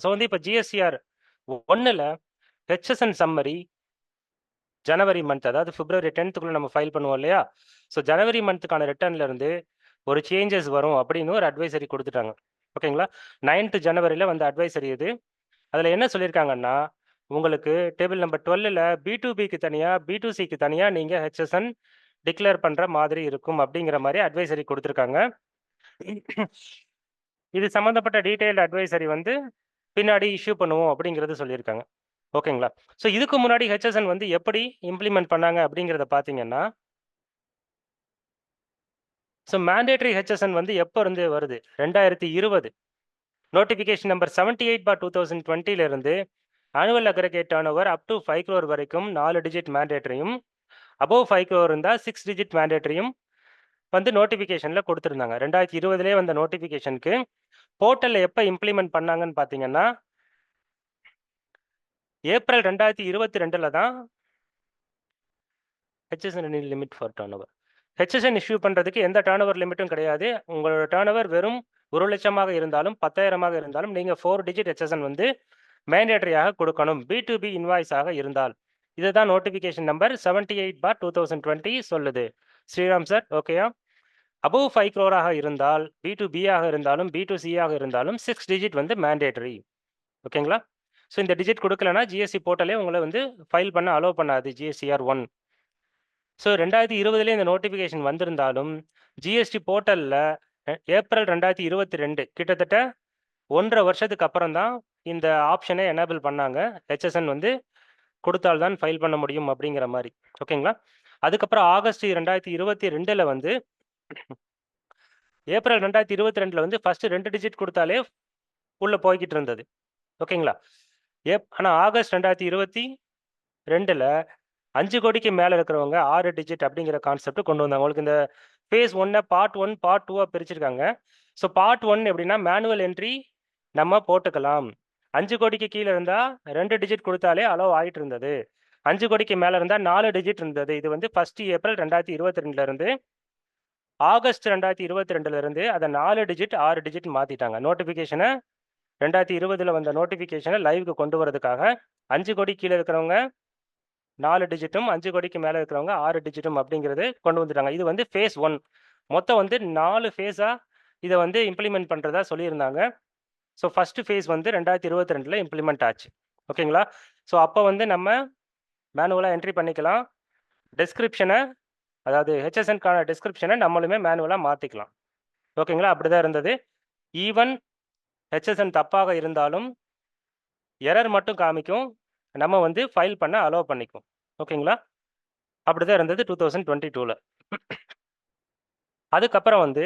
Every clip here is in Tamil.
ஸோ வந்து இப்போ ஜிஎஸ்டிஆர் 1ல் ஹெச்எஸ்என் சம்மரி ஜனவரி மந்த், அதாவது பிப்ரவரி 10th நம்ம ஃபைல் பண்ணுவோம் இல்லையா? ஸோ ஜனவரி மந்த்துக்கான ரிட்டர்ன்ல இருந்து ஒரு சேஞ்சஸ் வரும் அப்படின்னு ஒரு அட்வைசரி கொடுத்துட்டாங்க. ஓகேங்களா? 9th ஜனவரியில் வந்த அட்வைசரி இது. அதில் என்ன சொல்லியிருக்காங்கன்னா, உங்களுக்கு டேபிள் நம்பர் 12ல் B2Bக்கு தனியாக B2Cக்கு தனியாக நீங்கள் ஹெச்எஸ்என் டிக்ளேர் பண்ணுற மாதிரி இருக்கும் அப்படிங்கிற மாதிரி அட்வைசரி கொடுத்துருக்காங்க. இது சம்மந்தப்பட்ட டீட்டெயில்டு அட்வைசரி வந்து பின்னாடி இஷ்யூ பண்ணுவோம் அப்படிங்கிறது சொல்லியிருக்காங்க. ஓகேங்களா? ஸோ இதுக்கு முன்னாடி ஹெச்எஸ்என் வந்து எப்படி இம்ப்ளிமெண்ட் பண்ணாங்க அப்படிங்கிறத பார்த்தீங்கன்னா, ஸோ மேண்டேட்டரி ஹெச்எஸ்என் வந்து எப்போ இருந்து வருது? 2020 நோட்டிஃபிகேஷன் நம்பர் 78/2020 இருந்து annual aggregate turn over up to 5 crore வரைக்கும் 4 டிஜிட் மேண்டேட்டரியும், அபவ் 5 crore இருந்தால் 6 டிஜிட் மேண்டேட்டரியும் வந்து நோட்டிஃபிகேஷனில் கொடுத்துருந்தாங்க. 2020 வந்த நோட்டிஃபிகேஷனுக்கு போர்ட்டலில் எப்போ இம்ப்ளிமெண்ட் பண்ணாங்கன்னு பார்த்தீங்கன்னா, ஏப்ரல் 2022 தான் HSN limit for turn over. HSN issue பண்ணுறதுக்கு எந்த டர்ன் ஓவர் லிமிட்டும் கிடையாது. உங்களோட டர்ன் ஓவர் வெறும் 1 லட்சமாக இருந்தாலும் 10,000 இருந்தாலும் நீங்கள் 4 டிஜிட் ஹெச்எஸ்என் வந்து மேண்டேட்டரியாக கொடுக்கணும், B2B இன்வாய்ஸாக இருந்தால். இதுதான் நோட்டிஃபிகேஷன் நம்பர் 78/2020 சொல்லுது. ஸ்ரீராம் சார் ஓகேயா? அபவ் 5 crore இருந்தால் B2B இருந்தாலும் B2C இருந்தாலும் 6 டிஜிட் வந்து மேண்டேட்டரி. ஓகேங்களா? ஸோ இந்த டிஜிட் கொடுக்கலன்னா ஜிஎஸ்டி போர்ட்டலே உங்களை வந்து ஃபைல் பண்ண அலோவ் பண்ணாது, GSTR 1. ஸோ 2020 இந்த நோட்டிஃபிகேஷன் வந்திருந்தாலும் ஜிஎஸ்டி போர்ட்டலில் ஏப்ரல் 2022 கிட்டத்தட்ட 1.5 வருஷத்துக்கு அப்புறம் தான் இந்த ஆப்ஷனை எனேபிள் பண்ணாங்க. ஹெச்எஸ்என் வந்து கொடுத்தால்தான் ஃபைல் பண்ண முடியும் அப்படிங்கிற மாதிரி. ஓகேங்களா? அதுக்கப்புறம் ஆகஸ்ட் 2022 வந்து ஏப்ரல் 2022 வந்து ஃபர்ஸ்ட் 2 டிஜிட் கொடுத்தாலே உள்ள போய்கிட்டு இருந்தது. ஓகேங்களா? ஆனால் ஆகஸ்ட் 2022 5 கோடிக்கு மேலே இருக்கிறவங்க 6 டிஜிட் அப்படிங்கிற கான்செப்ட் கொண்டு வந்தாங்க. உங்களுக்கு இந்த ஃபேஸ் 1 பார்ட் 1 பார்ட் 2 பிரிச்சிருக்காங்க. ஸோ பார்ட் 1 எப்படின்னா மேனுவல் என்ட்ரி நம்ம போட்டுக்கலாம். 5 கோடிக்கு கீழே இருந்தால் 2 டிஜிட் கொடுத்தாலே அலோவ் ஆகிட்டு இருந்தது. 5 கோடிக்கு மேலே இருந்தால் 4 டிஜிட் இருந்தது. இது வந்து 1 ஏப்ரல் 2022 இருந்து ஆகஸ்ட் 2022 இருந்து அதை 4 டிஜிட் 6 டிஜிட் மாற்றிட்டாங்க. நோட்டிஃபிகேஷனை 2020 வந்த நோட்டிஃபிகேஷனை லைவுக்கு கொண்டு வரதுக்காக 5 கோடி கீழே இருக்கிறவங்க 4 டிஜிட்டும், 5 கோடிக்கு மேலே இருக்கிறவங்க 6 டிஜிட்டும் அப்படிங்கிறது கொண்டு வந்துட்டாங்க. இது வந்து ஃபேஸ் 1. மொத்தம் வந்து 4 ஃபேஸாக இதை வந்து இம்ப்ளிமெண்ட் பண்ணுறதா சொல்லியிருந்தாங்க. ஸோ ஃபர்ஸ்ட் ஃபேஸ் வந்து 2022 இம்ப்ளிமெண்ட் ஆச்சு. ஓகேங்களா? ஸோ அப்போ வந்து நம்ம மேனுவலாக என்ட்ரி பண்ணிக்கலாம். டெஸ்கிரிப்ஷனை, அதாவது ஹெச்எஸ்என்கான டெஸ்கிரிப்ஷனை நம்மளுமே மேனுவலாக மாற்றிக்கலாம். ஓகேங்களா? அப்படி தான் இருந்தது. ஈவன் ஹெச்எஸ்என் தப்பாக இருந்தாலும் எரர் மட்டும் காமிக்கும், நம்ம வந்து ஃபைல் பண்ண அலோவ் பண்ணிக்கும். ஓகேங்களா? அப்படி தான் இருந்தது 2022. அதுக்கப்புறம் வந்து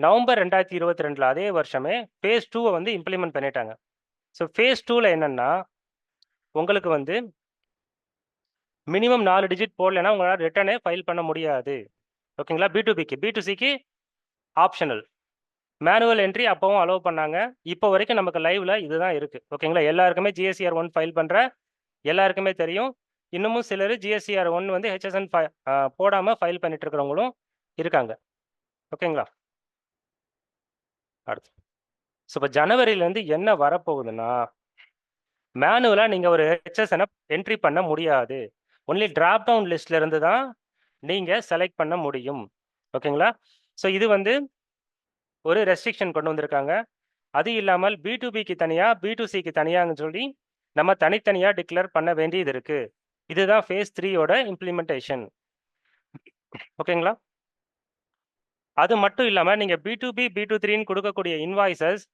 நவம்பர் 2022 அதே வருஷமே ஃபேஸ் 2 வந்து இம்ப்ளிமெண்ட் பண்ணிட்டாங்க. ஸோ ஃபேஸ் 2ல என்னன்னா, உங்களுக்கு வந்து மினிமம் 4 டிஜிட் போடலைன்னா உங்களால் ரிட்டர்னே ஃபைல் பண்ண முடியாது. ஓகேங்களா? B2Bக்கு. B2Cக்கு ஆப்ஷனல். மேனுவல் என்ட்ரி அப்பவும் அலோவ் பண்ணாங்க. இப்போ வரைக்கும் நமக்கு லைவ்ல இதுதான் இருக்கு. ஓகேங்களா? எல்லாருக்குமே GSTR 1 ஃபைல் பண்ற எல்லாருக்குமே தெரியும். இன்னமும் சிலர் GSTR 1 வந்து ஹெச்எஸ்என் போடாம ஃபைல் பண்ணிட்டு இருக்கிறவங்களும் இருக்காங்க. ஓகேங்களா? அடுத்து ஸோ இப்போ ஜனவரியிலேருந்து என்ன வரப்போகுதுன்னா, மேனுவலாக நீங்கள் ஒரு ஹெச்எஸ்எனை என்ட்ரி பண்ண முடியாது. ஒன்லி டிராப் டவுன் லிஸ்ட்ல இருந்து தான் நீங்கள் செலக்ட் பண்ண முடியும். ஓகேங்களா? ஸோ இது வந்து ஒரு ரெஸ்ட்ரிக்ஷன் கொண்டு வந்திருக்காங்க. அது இல்லாமல் B2Bக்கு தனியாக B2Cக்கு தனியாகன்னு சொல்லி நம்ம தனித்தனியாக டிக்ளேர் பண்ண வேண்டியது இருக்கு. இதுதான் ஃபேஸ் 3யோட இம்ப்ளிமெண்டேஷன். ஓகேங்களா? அது மட்டும் இல்லாமல் நீங்கள் B2B B23ன்னு கொடுக்கக்கூடிய இன்வாய்சஸ்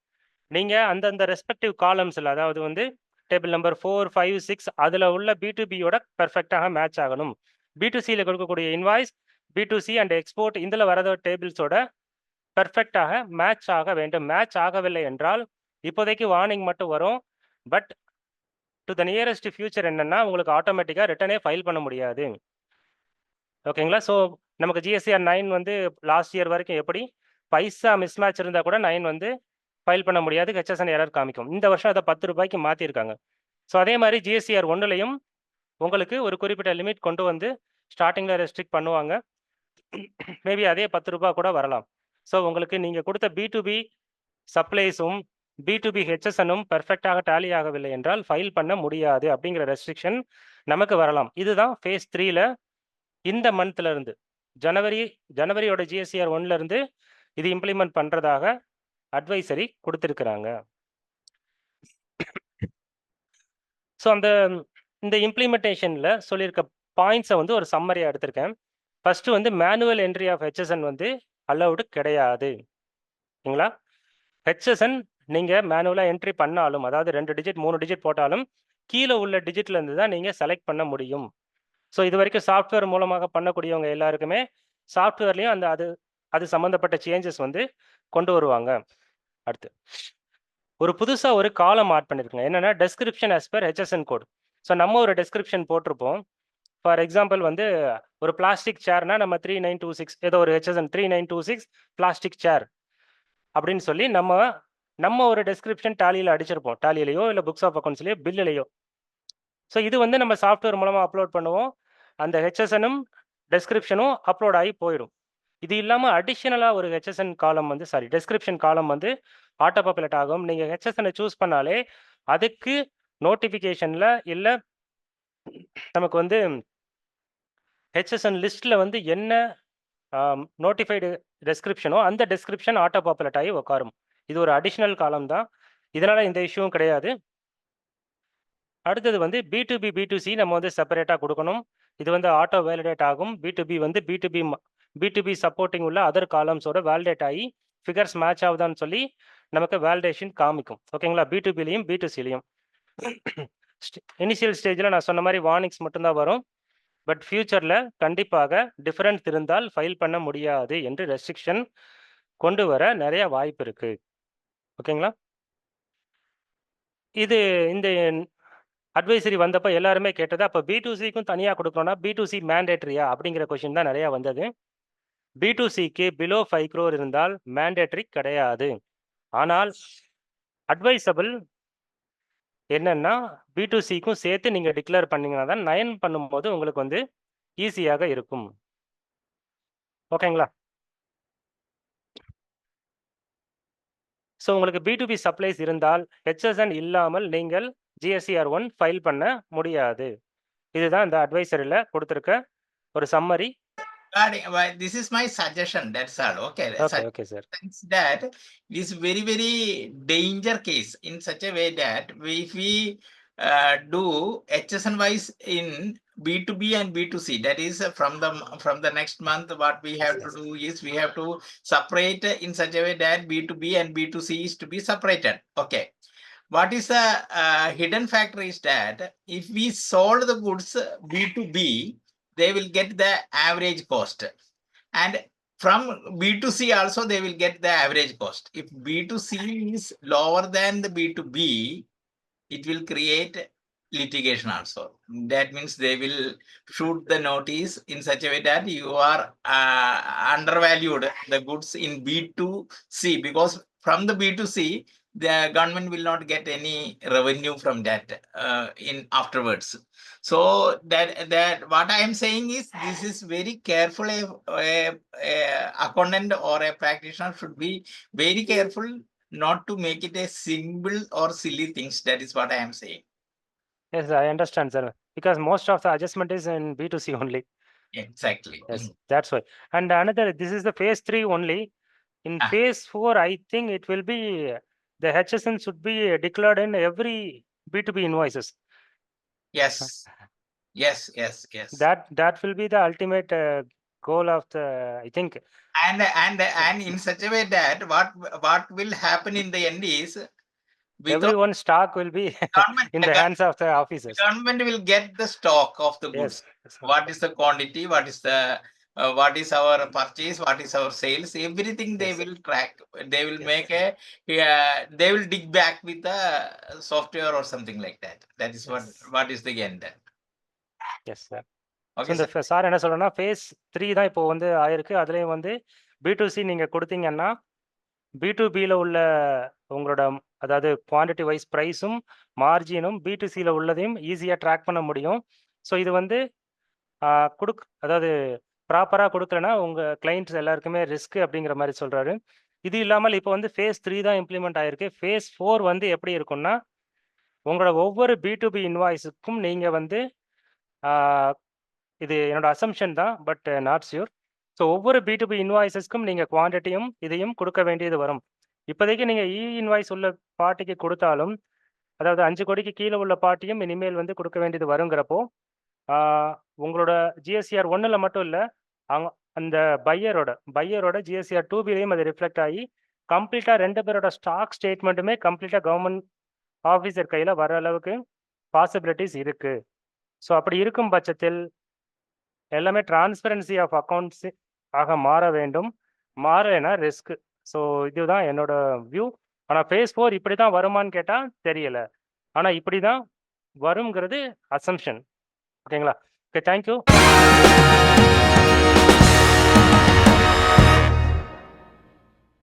நீங்கள் அந்தந்த ரெஸ்பெக்டிவ் காலம்ஸில், அதாவது வந்து டேபிள் நம்பர் 4, 5, 6 அதில் உள்ள B2Bயோட பெர்ஃபெக்டாக மேட்ச் ஆகணும். B2Cயில் கொடுக்கக்கூடிய இன்வாய்ஸ் B2C அண்ட் எக்ஸ்போர்ட் இதில் வரத டேபிள்ஸோட பெர்ஃபெக்டாக மேட்ச் ஆக வேண்டும். மேட்ச் ஆகவில்லை என்றால் இப்போதைக்கு வார்னிங் மட்டும் வரும். But to the nearest future என்னன்னா, உங்களுக்கு ஆட்டோமேட்டிக்காக ரிட்டனே ஃபைல் பண்ண முடியாது. ஓகேங்களா? ஸோ நமக்கு GSTR 9 வந்து லாஸ்ட் இயர் வரைக்கும் எப்படி பைசா மிஸ்மேட்ச் இருந்தால் கூட 9 வந்து ஃபைல் பண்ண முடியாது, ஹெச்எஸ்என் எரர் காமிக்கும். இந்த வருஷம் அதை 10 ரூபாய்க்கு மாற்றிருக்காங்க. ஸோ அதே மாதிரி GSTR 1லையும் உங்களுக்கு ஒரு குறிப்பிட்ட லிமிட் கொண்டு வந்து ஸ்டார்டிங்கில் ரெஸ்ட்ரிக்ட் பண்ணுவாங்க. மேபி அதே 10 ரூபாய் கூட வரலாம். ஸோ உங்களுக்கு நீங்கள் கொடுத்த B2B சப்ளைஸும் B2B ஹெச்எஸ்என்னும் பெர்ஃபெக்டாக டேலி ஆகவில்லை என்றால் ஃபைல் பண்ண முடியாது அப்படிங்கிற ரெஸ்ட்ரிக்ஷன் நமக்கு வரலாம். இதுதான் ஃபேஸ் 3ல இந்த மந்த்ல இருந்து ஜனவரியோட GSCR 1ல இருந்து இது இம்ப்ளிமெண்ட் பண்றதாக அட்வைசரி கொடுத்திருக்கிறாங்க. ஸோ இந்த இம்ப்ளிமெண்டேஷன்ல சொல்லியிருக்க பாயிண்ட்ஸை வந்து ஒரு சம்மரியா எடுத்திருக்கேன். ஃபர்ஸ்ட் வந்து மேனுவல் என்ட்ரி ஆஃப் ஹெச்எஸ்என் வந்து அலௌடு கிடையாது. சரிங்களா? ஹெச்எஸ்என் நீங்க மேனுவலா என்ட்ரி பண்ணாலும், அதாவது 2 டிஜிட் 3 டிஜிட் போட்டாலும் கீழே உள்ள டிஜிட்ல இருந்து தான் நீங்க செலக்ட் பண்ண முடியும். ஸோ இது வரைக்கும் சாஃப்ட்வேர் மூலமாக பண்ணக்கூடியவங்க எல்லாருக்குமே சாஃப்ட்வேர்லயும் அது சம்பந்தப்பட்ட சேஞ்சஸ் வந்து கொண்டு வருவாங்க. அடுத்து புதுசா ஒரு காலம் ஆட் பண்ணிருக்கோங்க. என்னன்னா description as per HSN code. So நம்ம ஒரு டெஸ்கிரிப்ஷன் போட்டிருப்போம். ஃபார் எக்ஸாம்பிள் வந்து ஒரு பிளாஸ்டிக் சேர்னா நம்ம 3926 ஏதோ ஒரு HSN 3926 பிளாஸ்டிக் சேர் அப்படின்னு சொல்லி நம்ம ஒரு டெஸ்கிரிப்ஷன் டேலியில் அடிச்சிருப்போம். டேலியிலையோ இல்லை புக்ஸ் ஆஃப் அக்கௌண்ட்ஸ்லையோ பில்லுலையோ. ஸோ இது வந்து நம்ம சாஃப்ட்வேர் மூலமாக அப்லோட் பண்ணுவோம். அந்த ஹெச்எஸ்எனும் டெஸ்கிரிப்ஷனும் அப்லோட் ஆகி போயிடும். இது இல்லாமல் அடிஷ்னலாக ஒரு ஹெச்எஸ்என் காலம் வந்து டெஸ்கிரிப்ஷன் காலம் வந்து ஆட்டோ பாப்புலேட் ஆகும். நீங்கள் ஹெச்எஸ்எனை சூஸ் பண்ணாலே அதுக்கு நோட்டிஃபிகேஷனில் இல்லை நமக்கு வந்து ஹெச்எஸ்என் லிஸ்ட்டில் வந்து என்ன நோட்டிஃபைடு டெஸ்கிரிப்ஷனோ அந்த டெஸ்கிரிப்ஷன் ஆட்டோ பாப்புலேட் ஆகி உட்காரும். இது ஒரு அடிஷ்னல் காலம் தான். இதனால் இந்த இஷ்யூவும் கிடையாது. அடுத்தது வந்து B2B B2C நம்ம வந்து செப்பரேட்டாக கொடுக்கணும். இது வந்து ஆட்டோ வேலிடேட் ஆகும். B2B வந்து B2B சப்போர்ட்டிங் உள்ள அதர் காலம்ஸோட வேலிடேட் ஆகி ஃபிகர்ஸ் மேட்ச் ஆகுதான்னு சொல்லி நமக்கு வேலிடேஷன் காமிக்கும். ஓகேங்களா? B2Bலையும் B2Cலையும். இனிஷியல் ஸ்டேஜில் நான் சொன்ன மாதிரி வார்னிங்ஸ் மட்டும்தான் வரும். பட் ஃபியூச்சரில் கண்டிப்பாக டிஃபரன்ஸ் இருந்தால் ஃபைல் பண்ண முடியாது என்று ரெஸ்ட்ரிக்ஷன் கொண்டு வர நிறைய வாய்ப்பு இருக்கு. ஓகேங்களா? இது இந்த அட்வைசரி வந்தப்போ எல்லாருமே கேட்டது, அப்போ B2Cக்கும் தனியாக கொடுக்கணும்னா B2C மேண்டேட்ரியா அப்படிங்கிற கொஷின் தான் நிறையா வந்தது. B2Cக்கு பிலோ 5 crore இருந்தால் மேண்டேட்ரி கிடையாது. ஆனால் அட்வைசபிள் என்னன்னா B2Cக்கும் சேர்த்து நீங்கள் டிக்ளேர் பண்ணீங்கன்னா தான் 9 பண்ணும்போது உங்களுக்கு வந்து ஈஸியாக இருக்கும். ஓகேங்களா? ஸோ உங்களுக்கு B2B சப்ளைஸ் இருந்தால் HSN இல்லாமல் நீங்கள் GSCR 1 ஃபைல் பண்ண முடியாது. இதுதான் இந்த அட்வைசரியில் கொடுத்துருக்க ஒரு summary. This is my suggestion. That's all. Okay. Okay, sir. That is very, very danger case in such a way that if we do HSN wise in B2B and B2C, that is from the next month, what we have to do is we have to separate in such a way that B2B and B2C is to be separated. Okay. What is the hidden factor is that if we sold the goods B2B, they will get the average cost, and from B2C also they will get the average cost. If B2C is lower than the B2B, it will create litigation also. That means they will shoot the notice in such a way that you are undervalued the goods in B2C, because from the B2C the government will not get any revenue from that in afterwards. So that what I am saying is, this is very careful. A accountant or a practitioner should be very careful not to make it a simple or silly things. That is what I am saying. Yes, I understand, sir. Because most of the adjustment is in B2C only. Exactly. Yes, that's why. And another, this is the phase 3 only. In phase 4, I think it will be the HSN should be declared in every B2B invoices. Yes. Yes. That will be the ultimate goal of the, I think. And in such a way that what will happen in the end is, everyone's stock will be in the hands of the officers. The government will get the stock of the goods. Yes. What is the quantity? What is our purchase? What is our sales? Everything they will track. They will make they will dig back with the software or something like that. That is what is the end. Yes, sir. Okay, so the sir என்ன சொல்றேன்னா phase 3 தான் இப்போ வந்து ஆயிருக்கு. அதுலயும் வந்து B2C நீங்க கொடுத்தீங்கன்னா B2Bல உள்ள உங்களோட அதாவது குவான்டிட்டி வைஸ் ப்ரைஸும் மார்ஜினும் B2Cல உள்ளதையும் ஈஸியாக ட்ராக் பண்ண முடியும். ஸோ இது வந்து அதாவது ப்ராப்பராக கொடுக்கலன்னா உங்கள் கிளைண்ட்ஸ் எல்லாருக்குமே ரிஸ்க் அப்படிங்கிற மாதிரி சொல்கிறாரு. இது இல்லாமல் இப்போ வந்து ஃபேஸ் 3 தான் இம்ப்ளிமெண்ட் ஆயிருக்கு. ஃபேஸ் 4 வந்து எப்படி இருக்கும்னா, உங்களோட ஒவ்வொரு B2B இன்வாய்ஸுக்கும் நீங்க வந்து ஆ இது என்னோட அசம்ப்ஷன் தான். But not sure. ஸோ ஒவ்வொரு B2B இன்வாய்ஸஸ்க்கும் நீங்க குவான்டிட்டியும், இதையும் குடுக்க வேண்டியது வரும். இப்போதைக்கு நீங்க இன்வாய்ஸ் உள்ள பார்ட்டிக்கு குடுத்தாலும், அதாவது 5 கோடிக்கு கீழ உள்ள பார்ட்டியும் இனிமேல் வந்து குடுக்க வேண்டியது வருங்கிறப்போ, ஆ உங்களோட GSCR 1ல மட்டும் இல்ல, அங்க அந்த பையரோட GSCR 2Bலயும் அது ரிஃப்ளெக்ட் ஆயி, கம்ப்ளீட்டா 2 பேரோட ஸ்டாக் ஸ்டேட்மெண்ட்டுமே கம்ப்ளீட்டா கவர்ன்மென்ட் ஆஃபீசர் கையில வர அளவுக்கு பாசிபிலிட்டீஸ் இருக்கு. ஸோ அப்படி இருக்கும் பட்சத்தில் எல்லாமே டிரான்ஸ்பரன்சி ஆஃப் அக்கவுண்ட்ஸ் ஆக மாற வேண்டும். மாறலைன்னா ரிஸ்க். ஸோ இதுதான் என்னோட வியூ. ஆனா ஃபேஸ் 4 இப்படி தான் வருமான்னு கேட்டா தெரியல. ஆனா இப்படி தான் வரும்ங்கிறது அசம்ப்ஷன். ஓகேங்களா? ஓகே. Thank you.